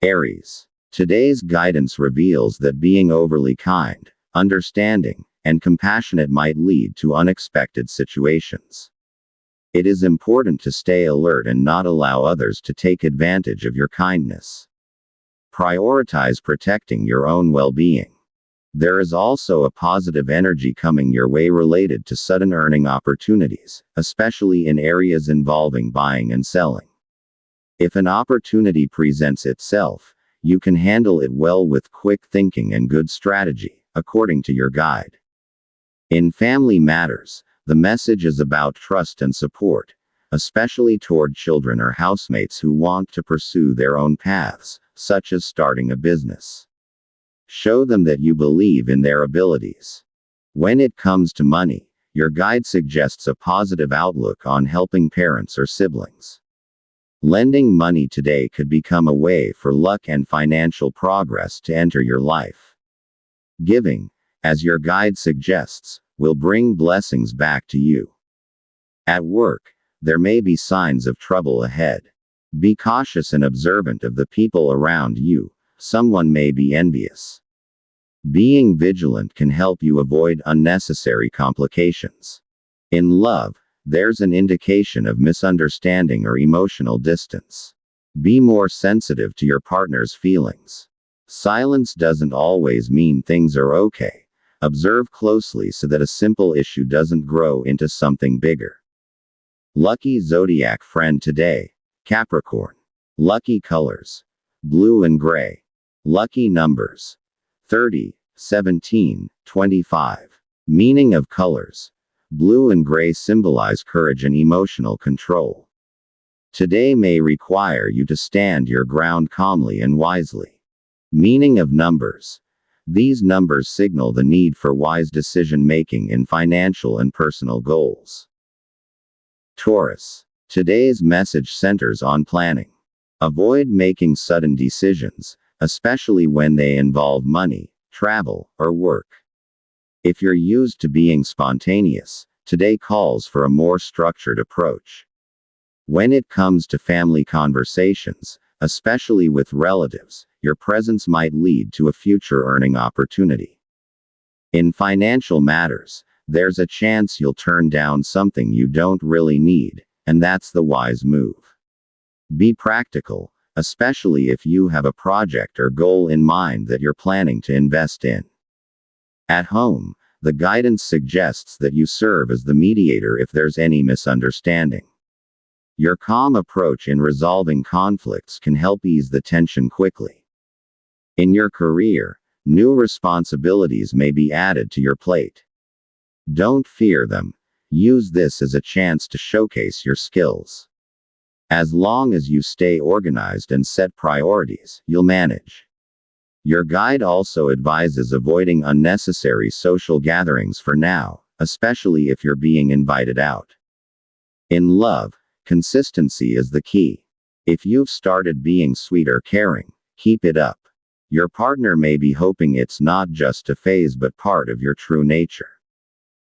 Aries. Today's guidance reveals that being overly kind, understanding, and compassionate might lead to unexpected situations. It is important to stay alert and not allow others to take advantage of your kindness. Prioritize protecting your own well-being. There is also a positive energy coming your way related to sudden earning opportunities, especially in areas involving buying and selling. If an opportunity presents itself, you can handle it well with quick thinking and good strategy, according to your guide. In family matters, the message is about trust and support, especially toward children or housemates who want to pursue their own paths, such as starting a business. Show them that you believe in their abilities. When it comes to money, your guide suggests a positive outlook on helping parents or siblings. Lending money today could become a way for luck and financial progress to enter your life. Giving, as your guide suggests, will bring blessings back to you. At work, there may be signs of trouble ahead. Be cautious and observant of the people around you. Someone may be envious. Being vigilant can help you avoid unnecessary complications. In love, there's an indication of misunderstanding or emotional distance. Be more sensitive to your partner's feelings. Silence doesn't always mean things are okay. Observe closely so that a simple issue doesn't grow into something bigger. Lucky zodiac friend today: Capricorn. Lucky colors: blue and gray. Lucky numbers: 30, 17, 25. Meaning of colors: blue and gray symbolize courage and emotional control. Today may require you to stand your ground calmly and wisely. Meaning of numbers: these numbers signal the need for wise decision-making in financial and personal goals. Taurus. Today's message centers on planning. Avoid making sudden decisions, especially when they involve money, travel, or work. If you're used to being spontaneous, today calls for a more structured approach. When it comes to family conversations, especially with relatives, your presence might lead to a future earning opportunity. In financial matters, there's a chance you'll turn down something you don't really need, and that's the wise move. Be practical, especially if you have a project or goal in mind that you're planning to invest in. At home, the guidance suggests that you serve as the mediator if there's any misunderstanding. Your calm approach in resolving conflicts can help ease the tension quickly. In your career, new responsibilities may be added to your plate. Don't fear them. Use this as a chance to showcase your skills. As long as you stay organized and set priorities, you'll manage. Your guide also advises avoiding unnecessary social gatherings for now, especially if you're being invited out. In love, consistency is the key. If you've started being sweet or caring, keep it up. Your partner may be hoping it's not just a phase but part of your true nature.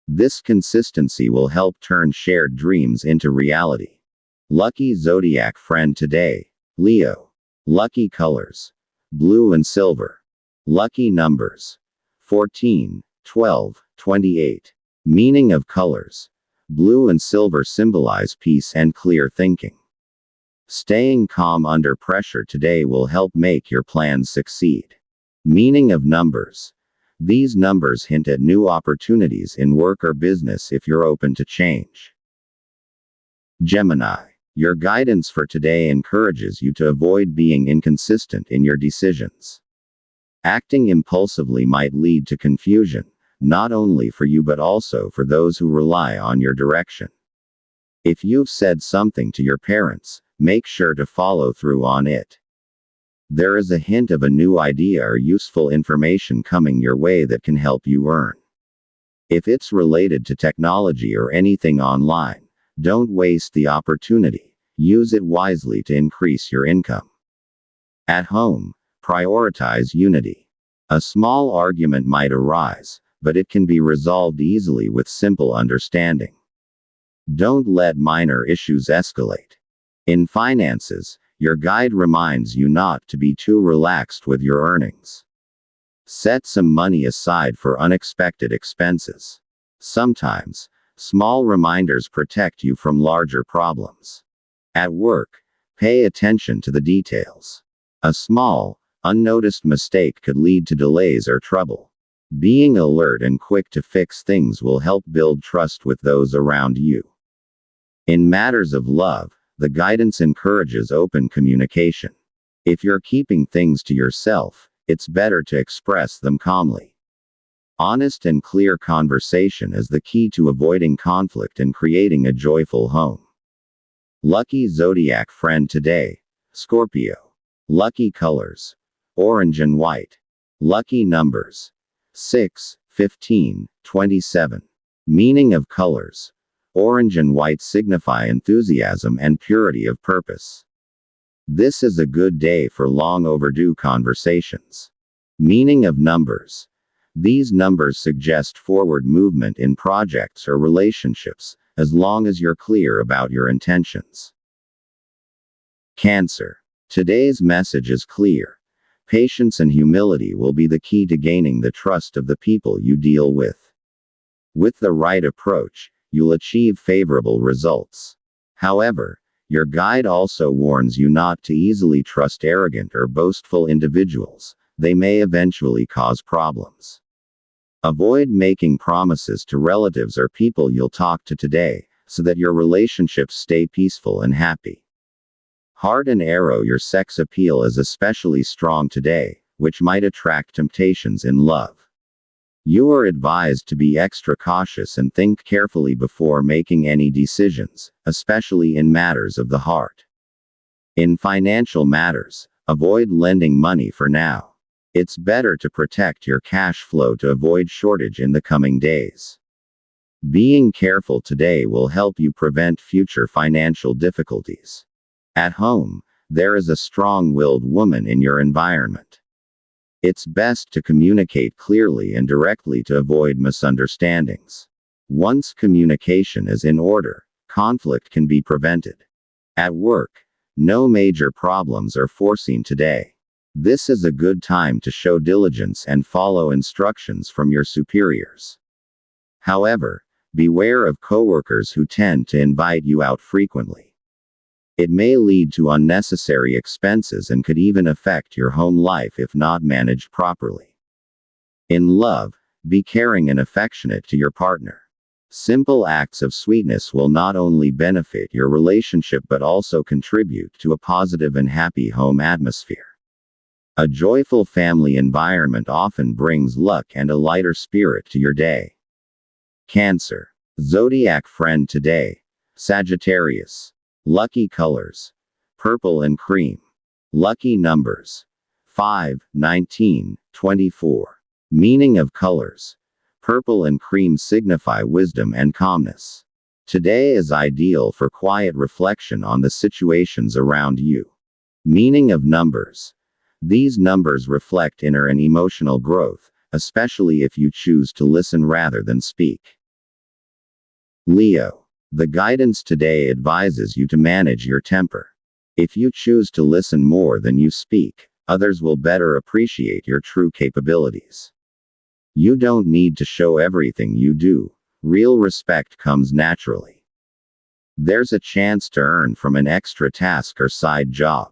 This consistency will help turn shared dreams into reality. Lucky zodiac friend today: Leo. Lucky colors: blue and silver. Lucky numbers: 14, 12, 28. Meaning of colors: blue and silver symbolize peace and clear thinking. Staying calm under pressure today will help make your plans succeed. Meaning of numbers: these numbers hint at new opportunities in work or business if you're open to change. Gemini. Your guidance for today encourages you to avoid being inconsistent in your decisions. Acting impulsively might lead to confusion, not only for you but also for those who rely on your direction. If you've said something to your parents, make sure to follow through on it. There is a hint of a new idea or useful information coming your way that can help you earn. If it's related to technology or anything online, don't waste the opportunity. Use it wisely to increase your income. At home, prioritize unity. A small argument might arise, but it can be resolved easily with simple understanding. Don't let minor issues escalate. In finances, Your guide reminds you not to be too relaxed with your earnings. Set some money aside for unexpected expenses. Sometimes, small reminders protect you from larger problems. At work, pay attention to the details. A small, unnoticed mistake could lead to delays or trouble. Being alert and quick to fix things will help build trust with those around you. In matters of love, the guidance encourages open communication. If you're keeping things to yourself, it's better to express them calmly. Honest and clear conversation is the key to avoiding conflict and creating a joyful home. Lucky zodiac friend today: Scorpio. Lucky colors: orange and white. Lucky numbers: 6, 15, 27. Meaning of colors: orange and white signify enthusiasm and purity of purpose. This is a good day for long overdue conversations. Meaning of numbers: these numbers suggest forward movement in projects or relationships, as long as you're clear about your intentions. Cancer. Today's message is clear. Patience and humility will be the key to gaining the trust of the people you deal with. With the right approach, you'll achieve favorable results. However, your guide also warns you not to easily trust arrogant or boastful individuals. They may eventually cause problems. Avoid making promises to relatives or people you'll talk to today, so that your relationships stay peaceful and happy. Heart and arrow: your sex appeal is especially strong today, which might attract temptations in love. You are advised to be extra cautious and think carefully before making any decisions, especially in matters of the heart. In financial matters, avoid lending money for now. It's better to protect your cash flow to avoid shortage in the coming days. Being careful today will help you prevent future financial difficulties. At home, there is a strong-willed woman in your environment. It's best to communicate clearly and directly to avoid misunderstandings. Once communication is in order, conflict can be prevented. At work, no major problems are foreseen today. This is a good time to show diligence and follow instructions from your superiors. However, beware of coworkers who tend to invite you out frequently. It may lead to unnecessary expenses and could even affect your home life if not managed properly. In love, be caring and affectionate to your partner. Simple acts of sweetness will not only benefit your relationship but also contribute to a positive and happy home atmosphere. A joyful family environment often brings luck and a lighter spirit to your day. Cancer. Zodiac friend today: Sagittarius. Lucky colors: purple and cream. Lucky numbers: 5, 19, 24. Meaning of colors: purple and cream signify wisdom and calmness. Today is ideal for quiet reflection on the situations around you. Meaning of numbers: these numbers reflect inner and emotional growth, especially if you choose to listen rather than speak. Leo. The guidance today advises you to manage your temper. If you choose to listen more than you speak, others will better appreciate your true capabilities. You don't need to show everything you do. Real respect comes naturally. There's a chance to earn from an extra task or side job.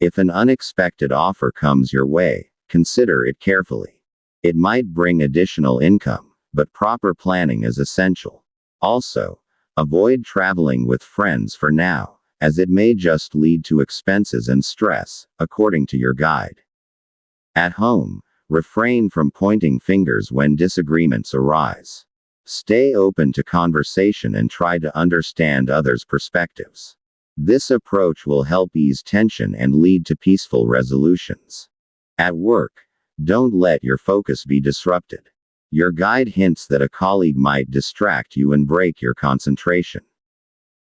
If an unexpected offer comes your way, consider it carefully. It might bring additional income, but proper planning is essential. Also, avoid traveling with friends for now, as it may just lead to expenses and stress, according to your guide. At home, refrain from pointing fingers when disagreements arise. Stay open to conversation and try to understand others' perspectives. This approach will help ease tension and lead to peaceful resolutions. At work, don't let your focus be disrupted. Your guide hints that a colleague might distract you and break your concentration.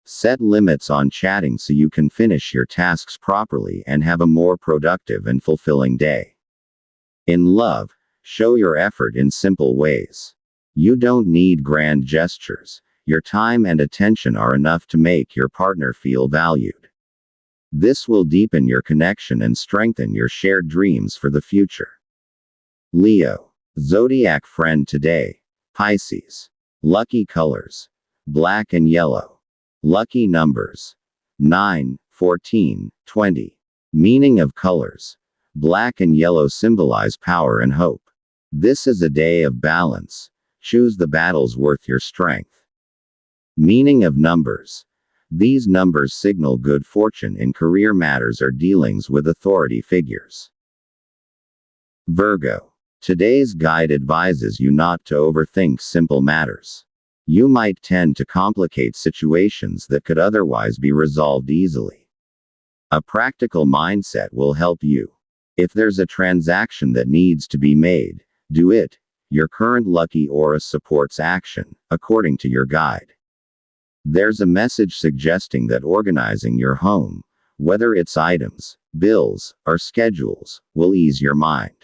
Set limits on chatting so you can finish your tasks properly and have a more productive and fulfilling day. In love, show your effort in simple ways. You don't need grand gestures. Your time and attention are enough to make your partner feel valued. This will deepen your connection and strengthen your shared dreams for the future. Leo. Zodiac friend today. Pisces. Lucky colors. Black and yellow. Lucky numbers. 9, 14, 20. Meaning of colors. Black and yellow symbolize power and hope. This is a day of balance. Choose the battles worth your strength. Meaning of numbers. These numbers signal good fortune in career matters or dealings with authority figures. Virgo. Today's guide advises you not to overthink simple matters. You might tend to complicate situations that could otherwise be resolved easily. A practical mindset will help you. If there's a transaction that needs to be made, do it. Your current lucky aura supports action, according to your guide. There's a message suggesting that organizing your home, whether it's items, bills, or schedules, will ease your mind.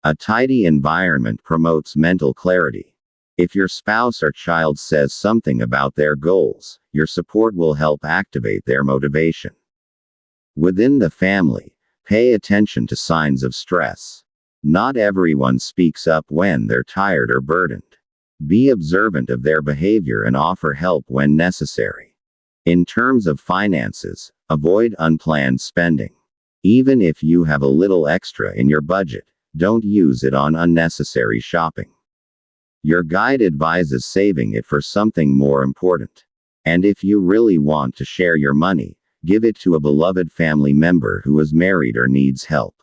A tidy environment promotes mental clarity. If your spouse or child says something about their goals, your support will help activate their motivation. Within the family, pay attention to signs of stress. Not everyone speaks up when they're tired or burdened. Be observant of their behavior and offer help when necessary. In terms of finances, avoid unplanned spending. Even if you have a little extra in your budget, don't use it on unnecessary shopping. Your guide advises saving it for something more important. And if you really want to share your money, give it to a beloved family member who is married or needs help.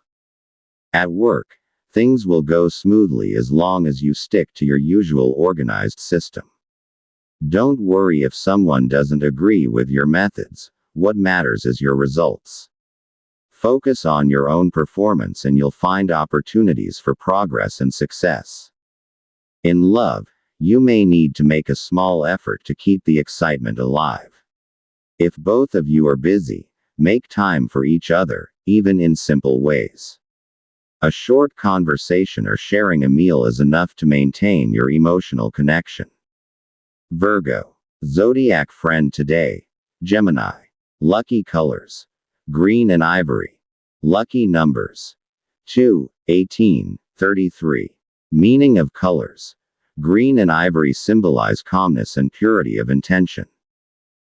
At work, things will go smoothly as long as you stick to your usual organized system. Don't worry if someone doesn't agree with your methods. What matters is your results. Focus on your own performance and you'll find opportunities for progress and success. In love, you may need to make a small effort to keep the excitement alive. If both of you are busy, make time for each other, even in simple ways. A short conversation or sharing a meal is enough to maintain your emotional connection. Virgo. Zodiac friend today. Gemini. Lucky colors. Green and ivory. Lucky numbers. 2, 18, 33. Meaning of colors. Green and ivory symbolize calmness and purity of intention.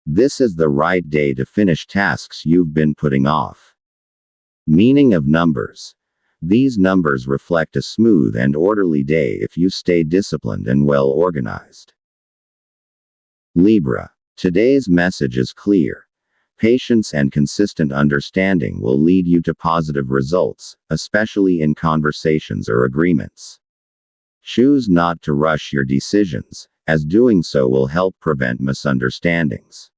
This is the right day to finish tasks you've been putting off. Meaning of numbers. These numbers reflect a smooth and orderly day if you stay disciplined and well organized. Libra. Today's message is clear. Patience and consistent understanding will lead you to positive results, especially in conversations or agreements. Choose not to rush your decisions, as doing so will help prevent misunderstandings.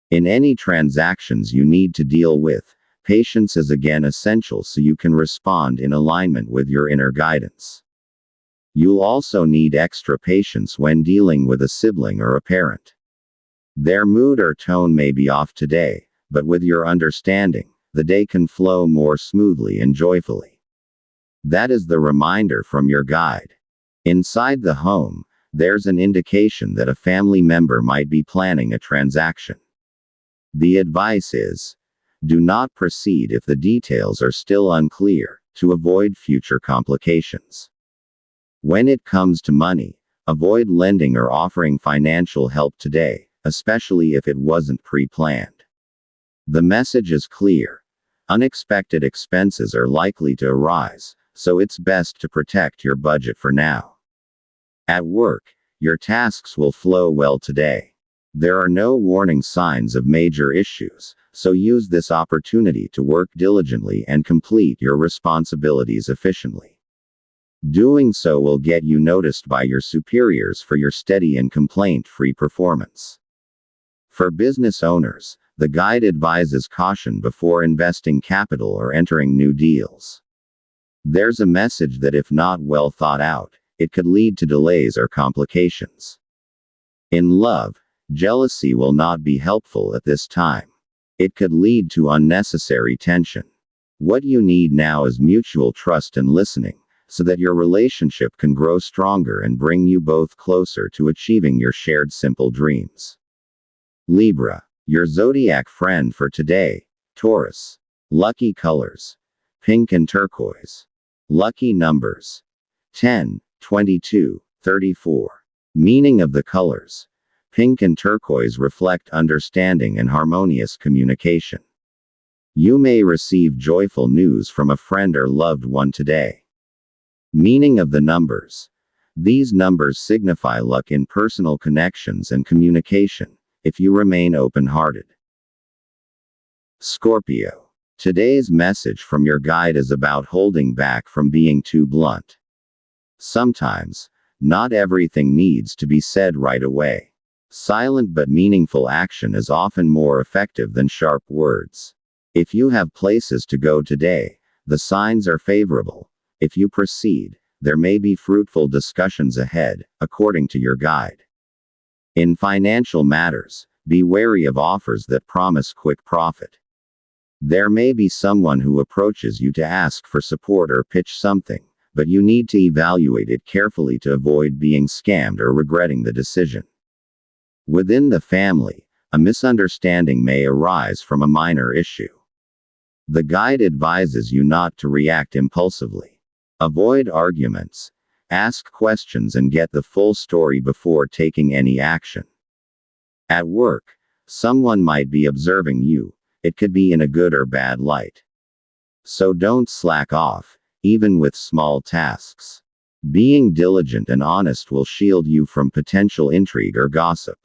In any transactions you need to deal with, patience is again essential so you can respond in alignment with your inner guidance. You'll also need extra patience when dealing with a sibling or a parent. Their mood or tone may be off today, but with your understanding, the day can flow more smoothly and joyfully. That is the reminder from your guide. Inside the home, there's an indication that a family member might be planning a transaction. The advice is, do not proceed if the details are still unclear, to avoid future complications. When it comes to money, avoid lending or offering financial help today, especially if it wasn't pre-planned. The message is clear. Unexpected expenses are likely to arise, so it's best to protect your budget for now. At work, your tasks will flow well today. There are no warning signs of major issues, so use this opportunity to work diligently and complete your responsibilities efficiently. Doing so will get you noticed by your superiors for your steady and complaint-free performance. For business owners, the guide advises caution before investing capital or entering new deals. There's a message that if not well thought out, it could lead to delays or complications. In love, jealousy will not be helpful at this time. It could lead to unnecessary tension. What you need now is mutual trust and listening, so that your relationship can grow stronger and bring you both closer to achieving your shared simple dreams. Libra. Your zodiac friend for today. Taurus. Lucky colors: pink and turquoise. Lucky numbers: 10, 22, 34. Meaning of the colors: pink and turquoise reflect understanding and harmonious communication. You may receive joyful news from a friend or loved one today. Meaning of the numbers: these numbers signify luck in personal connections and communication, if you remain open-hearted. Scorpio. Today's message from your guide is about holding back from being too blunt. Sometimes, not everything needs to be said right away. Silent but meaningful action is often more effective than sharp words. If you have places to go today, the signs are favorable. If you proceed, there may be fruitful discussions ahead, according to your guide. In financial matters, be wary of offers that promise quick profit. There may be someone who approaches you to ask for support or pitch something, but you need to evaluate it carefully to avoid being scammed or regretting the decision. Within the family, a misunderstanding may arise from a minor issue. The guide advises you not to react impulsively. Avoid arguments. Ask questions and get the full story before taking any action. At work, someone might be observing you. It could be in a good or bad light. So don't slack off, even with small tasks. Being diligent and honest will shield you from potential intrigue or gossip.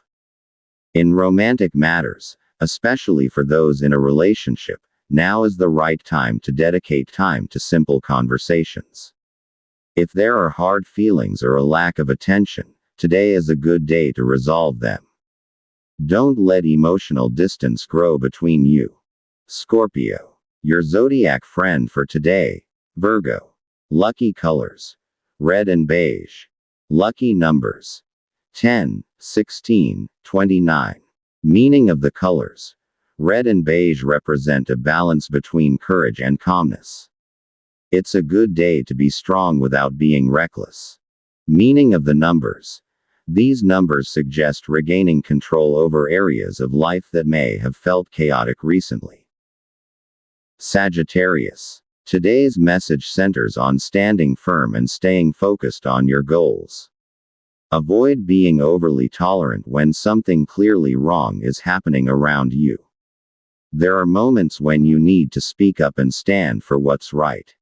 In romantic matters, especially for those in a relationship, now is the right time to dedicate time to simple conversations. If there are hard feelings or a lack of attention, today is a good day to resolve them. Don't let emotional distance grow between you. Scorpio. Your zodiac friend for today: Virgo. Lucky colors: red and beige. Lucky numbers: 10, 16, 29. Meaning of the colors: red and beige represent a balance between courage and calmness. It's a good day to be strong without being reckless. Meaning of the numbers: these numbers suggest regaining control over areas of life that may have felt chaotic recently. Sagittarius. Today's message centers on standing firm and staying focused on your goals. Avoid being overly tolerant when something clearly wrong is happening around you. There are moments when you need to speak up and stand for what's right.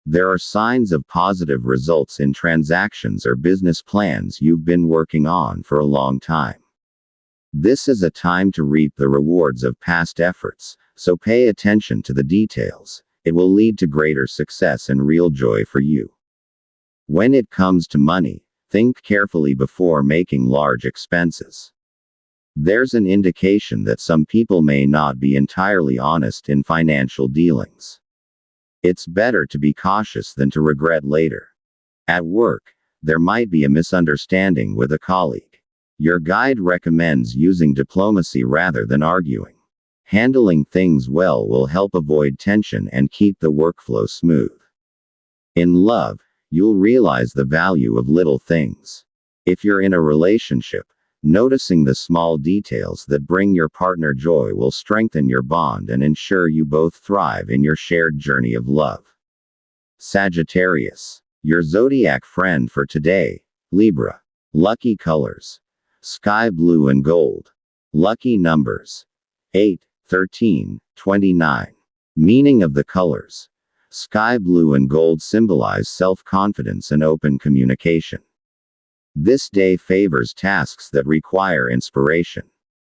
There are signs of positive results in transactions or business plans you've been working on for a long time. This is a time to reap the rewards of past efforts, so pay attention to the details. It will lead to greater success and real joy for you. When it comes to money, think carefully before making large expenses. There's an indication that some people may not be entirely honest in financial dealings. It's better to be cautious than to regret later. At work, there might be a misunderstanding with a colleague. Your guide recommends using diplomacy rather than arguing. Handling things well will help avoid tension and keep the workflow smooth. In love, you'll realize the value of little things. If you're in a relationship, noticing the small details that bring your partner joy will strengthen your bond and ensure you both thrive in your shared journey of love. Sagittarius. Your zodiac friend for today: Libra. Lucky colors: sky blue and gold. Lucky numbers: 8, 13, 29. Meaning of the colors: sky blue and gold symbolize self-confidence and open communication. This day favors tasks that require inspiration.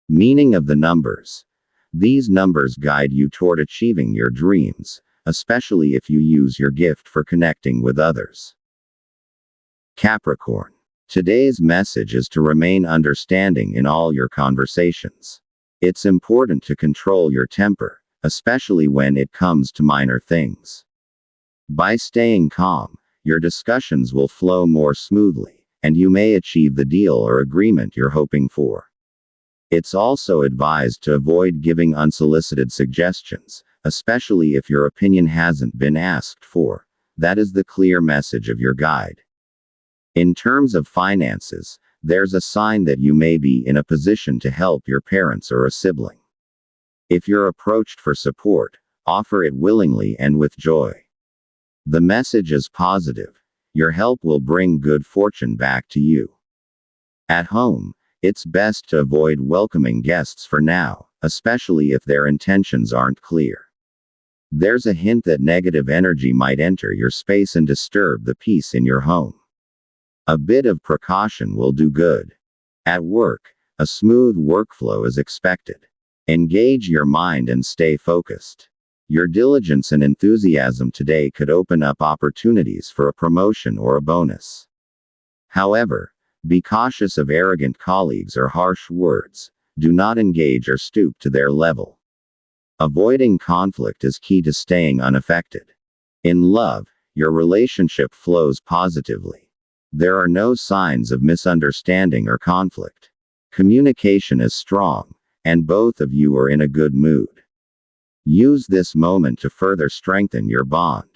Meaning of the numbers: these numbers guide you toward achieving your dreams, especially if you use your gift for connecting with others. Capricorn. Today's message is to remain understanding in all your conversations. It's important to control your temper, especially when it comes to minor things. By staying calm, your discussions will flow more smoothly, and you may achieve the deal or agreement you're hoping for. It's also advised to avoid giving unsolicited suggestions, especially if your opinion hasn't been asked for. That is the clear message of your guide. In terms of finances, there's a sign that you may be in a position to help your parents or a sibling. If you're approached for support, offer it willingly and with joy. The message is positive. Your help will bring good fortune back to you. At home, it's best to avoid welcoming guests for now, especially if their intentions aren't clear. There's a hint that negative energy might enter your space and disturb the peace in your home. A bit of precaution will do good. At work, a smooth workflow is expected. Engage your mind and stay focused. Your diligence and enthusiasm today could open up opportunities for a promotion or a bonus. However, be cautious of arrogant colleagues or harsh words. Do not engage or stoop to their level. Avoiding conflict is key to staying unaffected. In love, your relationship flows positively. There are no signs of misunderstanding or conflict. Communication is strong, and both of you are in a good mood. Use this moment to further strengthen your bond.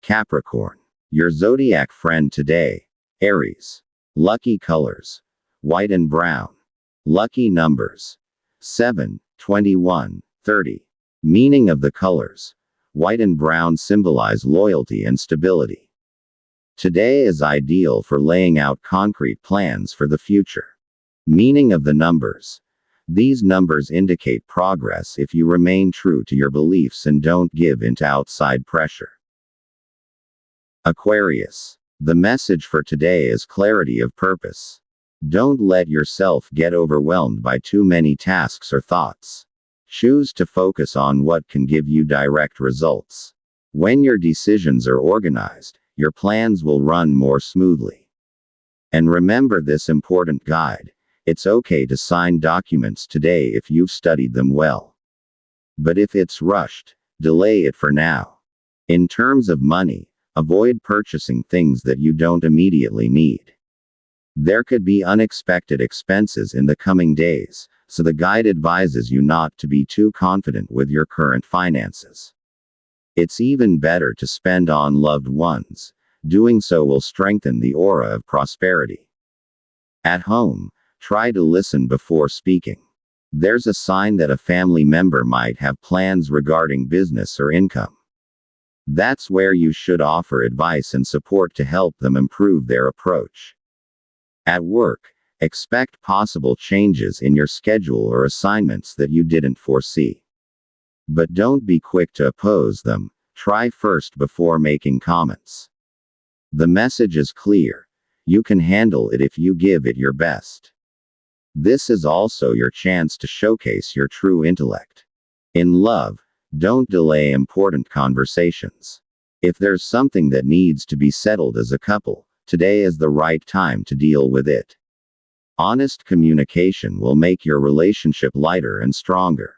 Capricorn. Your zodiac friend today. Aries. Lucky colors. White and brown. Lucky numbers. 7, 21, 30. Meaning of the colors. White and brown symbolize loyalty and stability. Today is ideal for laying out concrete plans for the future. Meaning of the numbers. These numbers indicate progress if you remain true to your beliefs and don't give in to outside pressure. Aquarius. The message for today is clarity of purpose. Don't let yourself get overwhelmed by too many tasks or thoughts. Choose to focus on what can give you direct results. When your decisions are organized, your plans will run more smoothly. And remember this important guide. It's okay to sign documents today if you've studied them well. But if it's rushed, delay it for now. In terms of money, avoid purchasing things that you don't immediately need. There could be unexpected expenses in the coming days, so the guide advises you not to be too confident with your current finances. It's even better to spend on loved ones. Doing so will strengthen the aura of prosperity. At home, try to listen before speaking. There's a sign that a family member might have plans regarding business or income. That's where you should offer advice and support to help them improve their approach. At work, expect possible changes in your schedule or assignments that you didn't foresee. But don't be quick to oppose them. Try first before making comments. The message is clear. You can handle it if you give it your best. This is also your chance to showcase your true intellect. In love, don't delay important conversations. If there's something that needs to be settled as a couple, today is the right time to deal with it. Honest communication will make your relationship lighter and stronger.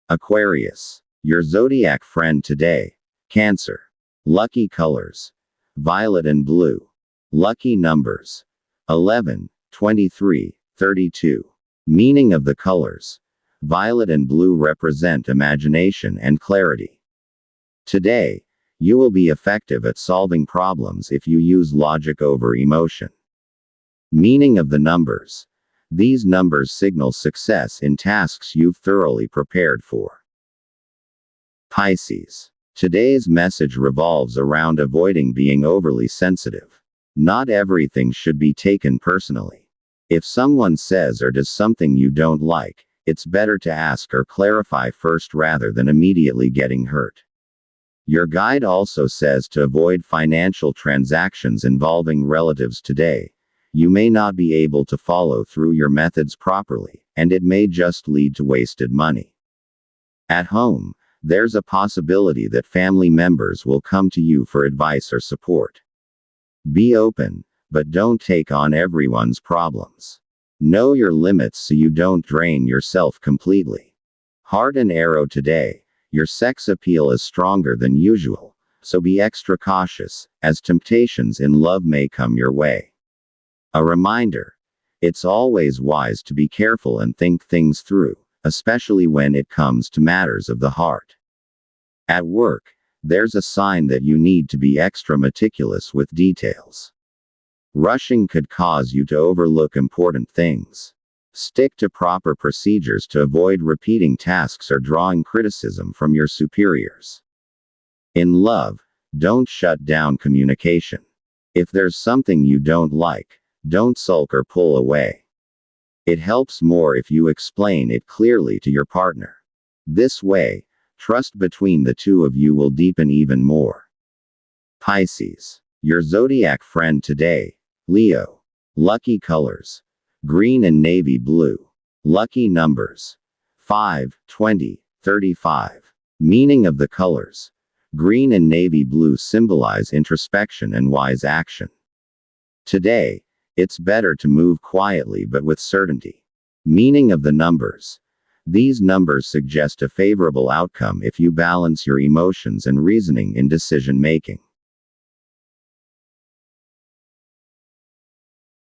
Aquarius. Your zodiac friend today. Cancer. Lucky colors. Violet and blue. Lucky numbers. 11, 23, 32. Meaning of the colors. Violet and blue represent imagination and clarity. Today, you will be effective at solving problems if you use logic over emotion. Meaning of the numbers. These numbers signal success in tasks you've thoroughly prepared for. Pisces. Today's message revolves around avoiding being overly sensitive. Not everything should be taken personally. If someone says or does something you don't like, it's better to ask or clarify first rather than immediately getting hurt. Your guide also says to avoid financial transactions involving relatives today. You may not be able to follow through your methods properly, and it may just lead to wasted money. At home, there's a possibility that family members will come to you for advice or support. Be open, but don't take on everyone's problems. Know your limits so you don't drain yourself completely. Heart and arrow today. Your sex appeal is stronger than usual, so be extra cautious, as temptations in love may come your way. A reminder. It's always wise to be careful and think things through, especially when it comes to matters of the heart. At work, there's a sign that you need to be extra meticulous with details. Rushing could cause you to overlook important things. Stick to proper procedures to avoid repeating tasks or drawing criticism from your superiors. In love, don't shut down communication. If there's something you don't like, don't sulk or pull away. It helps more if you explain it clearly to your partner. This way, trust between the two of you will deepen even more. Pisces. Your zodiac friend today, Leo. Lucky colors: green and navy blue. Lucky numbers: 5, 20, 35. Meaning of the colors: green and navy blue symbolize introspection and wise action. Today, it's better to move quietly but with certainty. Meaning of the numbers: these numbers suggest a favorable outcome if you balance your emotions and reasoning in decision making.